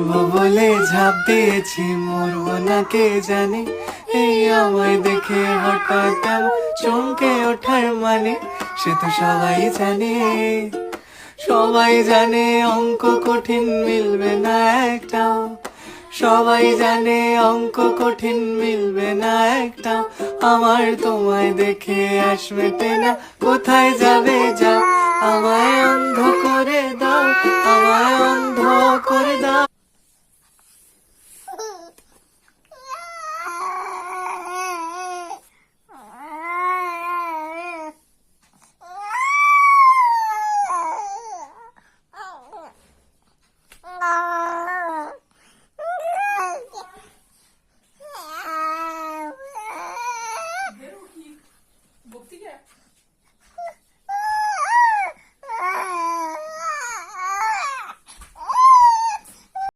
মরবো বলে ঝাঁপ দিয়েছি, মরবো না কে জানে। এই আমায় দেখে হঠাৎ চমকে ওঠার মানে, সে তো সবাই জানে। সবাই জানে অঙ্ক কঠিন মিলবে না একটাও, সবাই জানে অঙ্ক কঠিন মিলবে না একটাও। আমার তোমায় দেখে আসবে না, কোথায় যাবে যাও। আমায় অন্ধ করে দাও, আমায় অন্ধ করে দাও।